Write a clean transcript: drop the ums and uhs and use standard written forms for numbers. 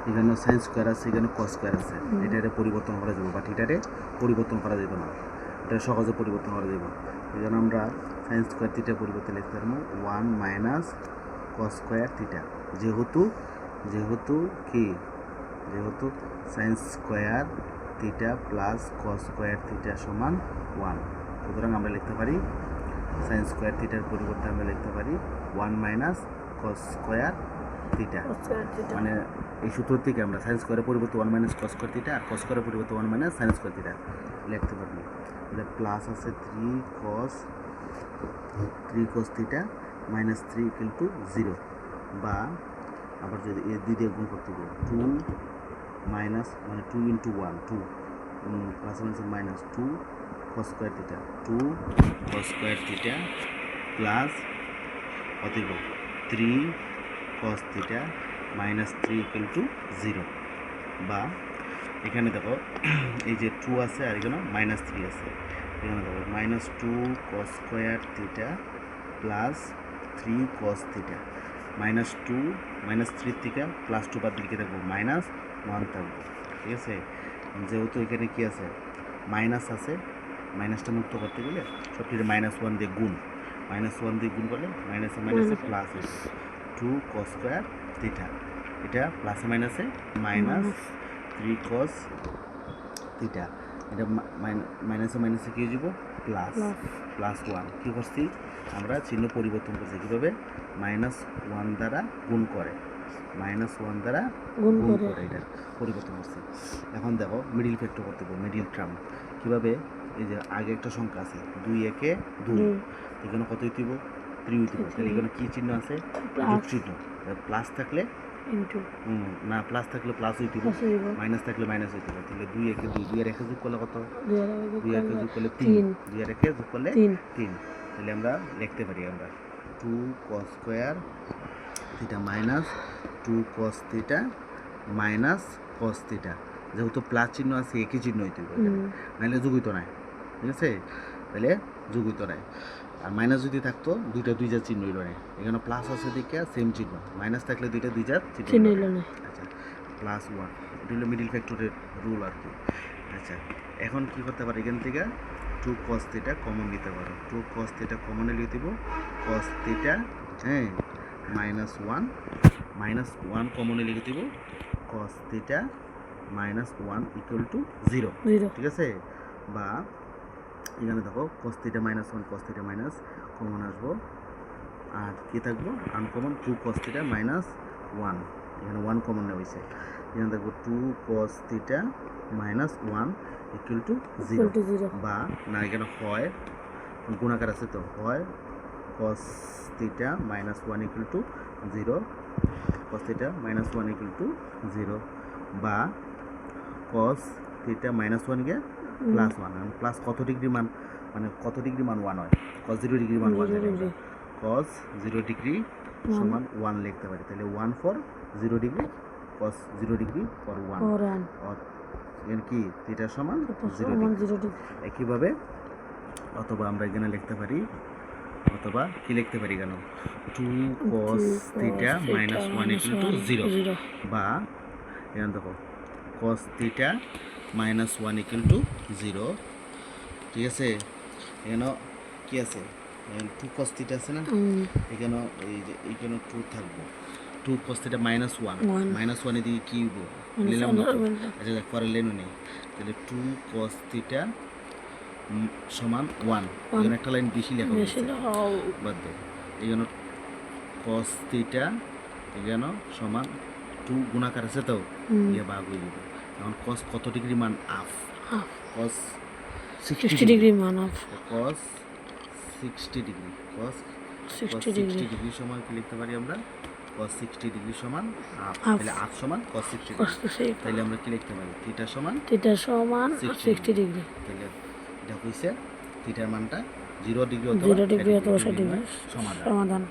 এখানে sine square আছে, এখানে কস স্কোয়ার আছে, এটারে পরিবর্তন করা যাবে, বাট এটারে পরিবর্তন করা যাবে না, এটা সহজে পরিবর্তন করা যাবে। এই জন্য আমরা সাইন স্কোয়ার থিটার পরিবর্তে লিখতে পারবো 1 মাইনাস কস স্কোয়ার থিটা, যেহেতু sine square theta plus cos square theta সমান 1, সুতরাং আমরা লিখতে পারি সাইন স্কোয়ার থিটার পরিবর্তে আমরা লিখতে পারি 1 মাইনাস কস স্কোয়ার থিটা। মানে এই সূত্র থেকে আমরা সাইন স্কোয়ারের পরিবর্তে 1 মাইনাস কস স্কোয়ার থিটা আর কস স্কোয়ারের পরিবর্তে 1 মাইনাস সাইন স্কোয়ার থিটা লিখতে পারবো। এটা প্লাস আছে 3 cos theta minus 3 equal to 0, বা আবার যদি এর দুই দিয়ে গুণ করতে হবে 2 মাইনাস মানে 2 into 1 2 plus minus 2 cos square theta 2 cos square theta plus অতএব 3 cos theta minus 3 equal to 0, বা এখানে দেখো এই যে 2 আছে আর এখানে মাইনাস 3 আছে, এখানে দেখো minus 2 cos square theta plus 3 cos theta, minus 2 minus 3 থেকে প্লাস 2 বাদ দিকে থাকবো মাইনাস 1 থাকবো। ঠিক আছে, যেহেতু এখানে কি আছে মাইনাস আছে, মাইনাসটা মুক্ত করতে গেলে সবটি মাইনাস 1 দিয়ে গুণ, মাইনাস 1 দিয়ে গুণ করলে মাইনাসে মাইনাসে প্লাস হয়েছে 2 cos স্কোয়ার থিটা, এটা প্লাসে মাইনাসে মাইনাস 3 cos থিটা, এটা মাইনাসে মাইনাসে কী হয়ে যাব প্লাস 1। কী করছি আমরা চিহ্ন পরিবর্তন করছি কীভাবে, মাইনাস 1 দ্বারা গুণ করে, মাইনাস 1 দ্বারা গুণ করে এটা পরিবর্তন করছি। এখন দেখো মিডিল ফ্যাক্টর করতে হবে, মিডিল টার্ম কীভাবে, এই যে আগে একটা সংখ্যা আছে 2 একে 2, এখানে কত হইতে হবে 3 হইতে হবে, তাহলে এখানে কী চিহ্ন আছে যোগ চিহ্ন, প্লাস থাকলে না প্লাস থাকলে প্লাস হইতে হবে, মাইনাস থাকলে মাইনাস হইতে হবে, তাহলে 2 একে 2, 2 এর একে যোগ করলে কত 2 একে যোগ করলে 3, 2 এর একে যোগ করলে 3, তাহলে আমরা লিখতে পারি আমরা 2 cos square theta minus 2 cos theta minus cos theta, যেহেতু প্লাস চিহ্ন আছে একই চিহ্ন হইতে হবে, নাহলে যোগ হইতো না। ঠিক আছে, তাহলে যোগ হইতো না, আর মাইনাস যদি থাকতো দুইটা দুই জাত চিহ্ন হইল না, এখানে প্লাস আছে দিকে সেম চিহ্ন, মাইনাস থাকলে দুইটা দুই জাত চিহ্ন হইল না। আচ্ছা প্লাস 1, এটা হলো মিডিল ফ্যাক্টরের রুল আর কি। আচ্ছা এখন কি করতে পারি, এখান থেকে 2 cos থিটা কমন নিতে পারো, 2 cos থিটা কমনে লিখে দিব cos থিটা, হ্যাঁ মাইনাস 1 কমনে লিখে দিব cos theta minus 1 equal to 0। ঠিক আছে, বা এখানে দেখো cos theta minus 1 cos theta minus common আসবো, আর কি থাকবো আনকমন 2 cos থিটা মাইনাস 1, এখানে 1 কমন নেওয়া হয়েছে, এখানে দেখবো 2 cos theta minus 1 equal to 0, বা না এখানে হয় গুণাকার আছে তো হয় cos theta minus 1 equal to 0, cos theta minus 1 equal to 0, বা cos theta minus 1 k plus 1, plus কত ডিগ্রি মান, মানে কত ডিগ্রি মান 1 হয়, cos 0 ডিগ্রি মান 1, cos 0 ডিগ্রি সমান 1 লিখতে পারি, তাহলে 1 for 0 degree cos 0 degree for 1, আর এর কি থিটা সমান 0 ডিগ্রি। একইভাবে অথবা আমরা এখানে লিখতে পারি, অথবা কি লিখতে পারি কেন 2 cos theta minus 1 equal to 0, বা এখানে দেখো cos theta minus 1 equal to 0। ঠিক আছে, এখানে কি আছে 2 cos থিটা আছে না, এখানে এই যে এখানে 2 থাকবো, 2 cos থিটা মাইনাস 1 মাইনাস 1 এদিকে কি হইব নিলাম না, আচ্ছা দেখ পরে লেনও নেই, তাহলে 2 cos থিটা সমান 1, এখানে একটা লাইন বেশি লেখা হয়েছে বাদ দে, এখানে cos থিটা এখানে সমান 2 গুণাকার আছে তো ইয়ে ভাগ হয়ে যাবে, এখন cos কত ডিগ্রি মান হাফ, cos 60 ডিগ্রি মান half, cos 60 degree, cos 60 degree সমান কি লিখতে পারি আমরা cos 60 ডিগ্রি সমান হাফ, তাহলে হাফ সমান cos 60 ডিগ্রি, তাহলে আমরা কি লিখতে পারি থিটা সমান 60 ডিগ্রি, তাহলে এটা হইছে থিটার মানটা 0 ডিগ্রি অথবা 60 ডিগ্রি সমাধান।